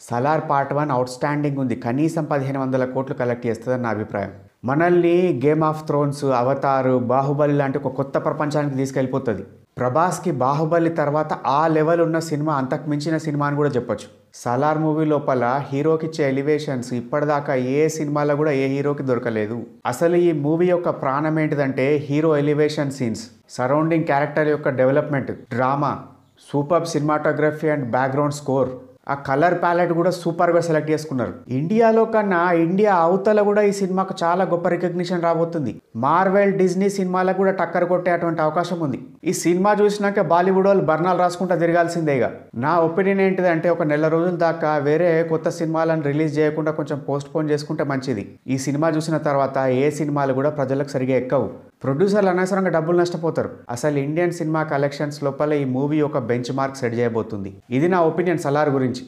Salaar part 1 out standing ఉంది. కనీసం 1500 కోట్లు కలెక్ట్ చేస్తుందని నా అభిప్రాయం. మనల్ని game of Thrones, Avatar, Baahubali లాంటి ఒక కొత్త ప్రపంచానికి తీసుకెళ్ళిపోతుంది. ప్రభాస్కి బాహుబలి తర్వాత ఆ లెవెల్ ఉన్న సినిమా, అంతకు మించిన సినిమా అని కూడా చెప్పొచ్చు. సలార్ మూవీ లోపల హీరోకి ఇచ్చే ఎలివేషన్స్ ఇప్పటిదాకా ఏ సినిమాలో కూడా ఏ హీరోకి దొరకలేదు. అసలు ఈ మూవీ యొక్క ప్రాణం ఏంటిదంటే hero elevation scenes, surrounding character యొక్క development, drama, super cinematography and background score. ఆ కలర్ ప్యాలెట్ కూడా సూపర్గా సెలెక్ట్ చేసుకున్నారు. ఇండియాలో కన్నా ఇండియా అవతల కూడా ఈ సినిమాకు చాలా గొప్ప రికగ్నిషన్ రాబోతుంది. మార్వెల్, డిజ్నీ సినిమాలకు కూడా టక్కర్ కొట్టే అటువంటి అవకాశం ఉంది. ఈ సినిమా చూసినాక బాలీవుడ్ వాళ్ళు బర్ణాలు రాసుకుంటూ తిరగాల్సిందేగా. నా ఒపీనియన్ ఏంటిదంటే ఒక నెల రోజుల దాకా వేరే కొత్త సినిమాలను రిలీజ్ చేయకుండా కొంచెం పోస్ట్ పోన్ చేసుకుంటే మంచిది. ఈ సినిమా చూసిన తర్వాత ఏ సినిమాలు కూడా ప్రజలకు సరిగా ఎక్కవు. ప్రొడ్యూసర్లు అనవసరంగా డబ్బులు నష్టపోతారు. అసలు ఇండియన్ సినిమా కలెక్షన్స్ లోపల ఈ మూవీ ఒక బెంచ్ మార్క్ సెట్ చేయబోతుంది. ఇది నా ఒపీనియన్ సలార్ గురించి.